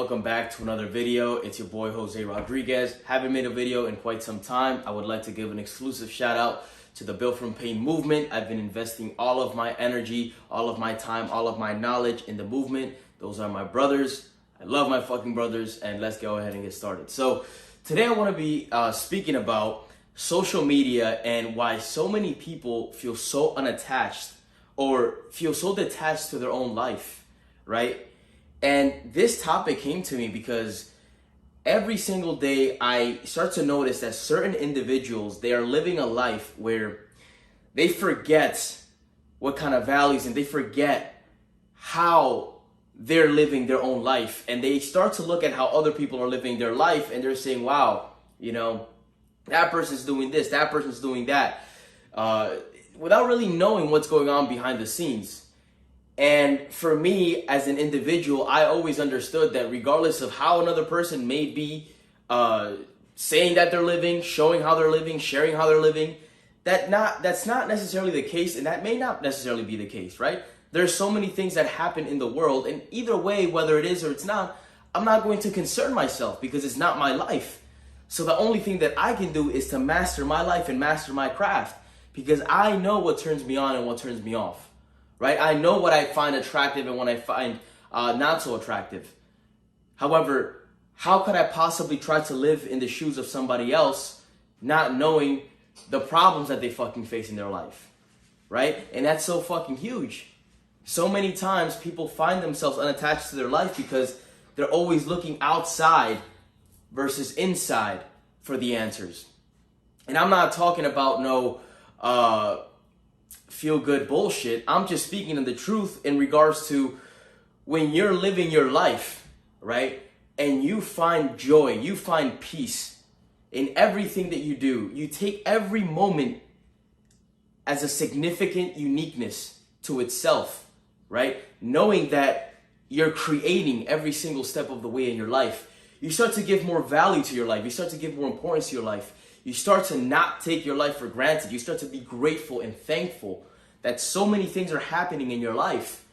welcome back to another video. It's your boy Jose Rodriguez. Haven't made a video in quite some time. I would like to give an exclusive shout out to the Built From Pain movement. I've been investing all of my energy, all of my time, all of my knowledge in the movement. Those are my brothers. I love my fucking brothers, and let's go ahead and get started. So today I want to be speaking about social media and why so many people feel so unattached or feel so detached to their own life, right? And this topic came to me because every single day I start to notice that certain individuals, they are living a life where they forget what kind of values and they forget how they're living their own life. And they start to look at how other people are living their life and they're saying, wow, you know, that person's doing this, that person's doing that, without really knowing what's going on behind the scenes. And for me, as an individual, I always understood that regardless of how another person may be saying that they're living, showing how they're living, sharing how they're living, that's not necessarily the case, and that may not necessarily be the case, right? There's so many things that happen in the world, and either way, whether it is or it's not, I'm not going to concern myself because it's not my life. So the only thing that I can do is to master my life and master my craft, because I know what turns me on and what turns me off. Right? I know what I find attractive and what I find not so attractive. However, how could I possibly try to live in the shoes of somebody else not knowing the problems that they fucking face in their life? Right? And that's so fucking huge. So many times people find themselves unattached to their life because they're always looking outside versus inside for the answers. And I'm not talking about no feel-good bullshit. I'm just speaking in the truth in regards to when you're living your life, right? And you find joy, you find peace in everything that you do. You take every moment as a significant uniqueness to itself, right? Knowing that you're creating every single step of the way in your life. You start to give more value to your life. You start to give more importance to your life. You start to not take your life for granted. You start to be grateful and thankful that so many things are happening in your life,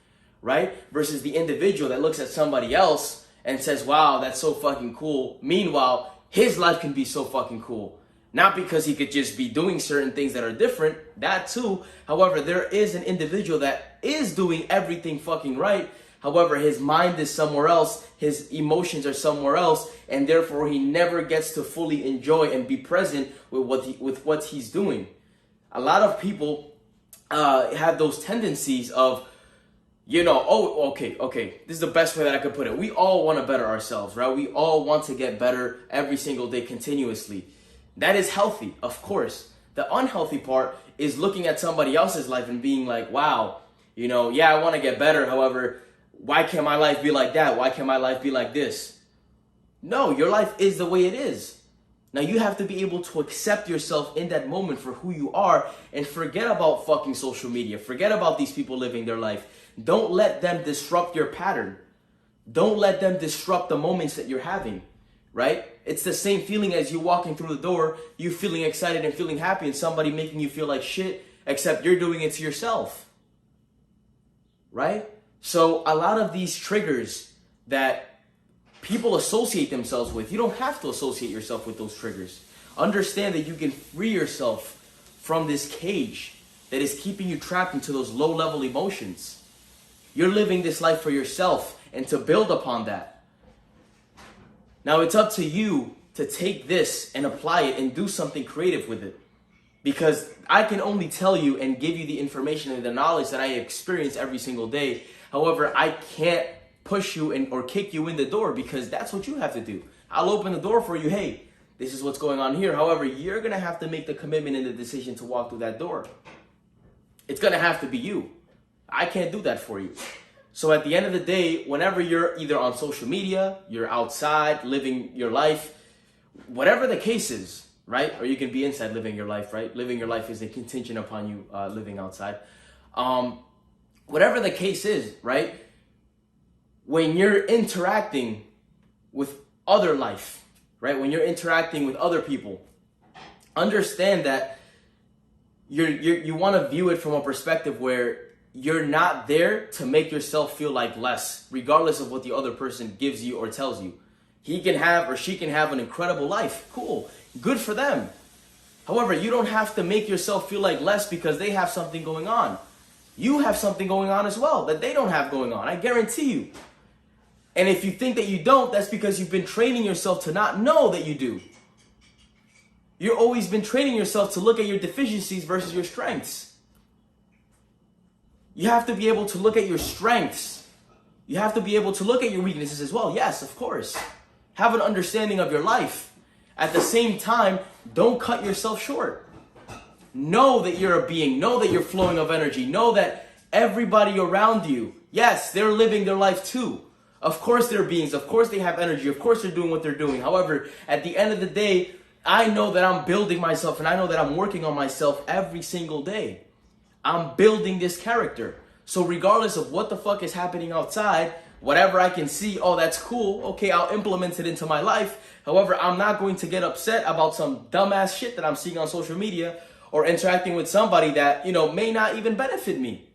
right? Versus the individual that looks at somebody else and says, wow, that's so fucking cool. Meanwhile, his life can be so fucking cool. Not because he could just be doing certain things that are different, that too. However, there is an individual that is doing everything fucking right. However, his mind is somewhere else, his emotions are somewhere else, and therefore he never gets to fully enjoy and be present with what he's doing. A lot of people have those tendencies of, you know, oh, okay, this is the best way that I could put it. We all want to better ourselves, right? We all want to get better every single day continuously. That is healthy, of course. The unhealthy part is looking at somebody else's life and being like, wow, you know, yeah, I want to get better. However, why can't my life be like that? Why can't my life be like this? No, your life is the way it is. Now you have to be able to accept yourself in that moment for who you are and forget about fucking social media. Forget about these people living their life. Don't let them disrupt your pattern. Don't let them disrupt the moments that you're having, right? It's the same feeling as you walking through the door, you feeling excited and feeling happy and somebody making you feel like shit, except you're doing it to yourself, right? So a lot of these triggers that people associate themselves with, you don't have to associate yourself with those triggers. Understand that you can free yourself from this cage that is keeping you trapped into those low-level emotions. You're living this life for yourself and to build upon that. Now it's up to you to take this and apply it and do something creative with it. Because I can only tell you and give you the information and the knowledge that I experience every single day. However, I can't push you or kick you in the door because that's what you have to do. I'll open the door for you. Hey, this is what's going on here. However, you're going to have to make the commitment and the decision to walk through that door. It's going to have to be you. I can't do that for you. So at the end of the day, whenever you're either on social media, you're outside living your life, whatever the case is, right? Or you can be inside living your life, right? Living your life is a contingent upon you living outside. Whatever the case is, right? When you're interacting with other life, right? When you're interacting with other people, understand that you want to view it from a perspective where you're not there to make yourself feel like less, regardless of what the other person gives you or tells you. He can have or she can have an incredible life. Cool. Good for them. However, you don't have to make yourself feel like less because they have something going on. You have something going on as well that they don't have going on. I guarantee you. And if you think that you don't, that's because you've been training yourself to not know that you do. You've always been training yourself to look at your deficiencies versus your strengths. You have to be able to look at your strengths. You have to be able to look at your weaknesses as well. Yes, of course. Have an understanding of your life. At the same time, don't cut yourself short. Know that you're a being. Know that you're flowing of energy. Know that everybody around you, yes, they're living their life too. Of course they're beings. Of course they have energy. Of course they're doing what they're doing. However, at the end of the day, I know that I'm building myself and I know that I'm working on myself every single day. I'm building this character. So regardless of what the fuck is happening outside, whatever I can see, oh, that's cool. Okay, I'll implement it into my life. However, I'm not going to get upset about some dumbass shit that I'm seeing on social media or interacting with somebody that, may not even benefit me.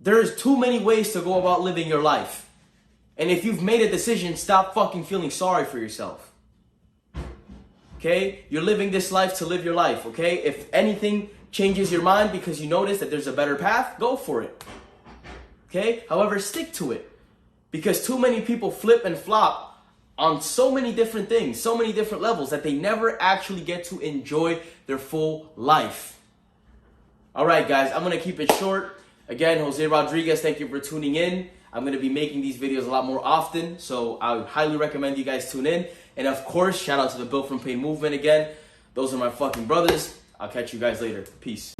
There's too many ways to go about living your life. And if you've made a decision, stop fucking feeling sorry for yourself. Okay? You're living this life to live your life, okay? If anything changes your mind because you notice that there's a better path, go for it. Okay? However, stick to it. Because too many people flip and flop on so many different things, so many different levels that they never actually get to enjoy their full life. All right, guys, I'm going to keep it short. Again, Jose Rodriguez, thank you for tuning in. I'm going to be making these videos a lot more often, so I would highly recommend you guys tune in. And of course, shout out to the Built From Pain movement again. Those are my fucking brothers. I'll catch you guys later. Peace.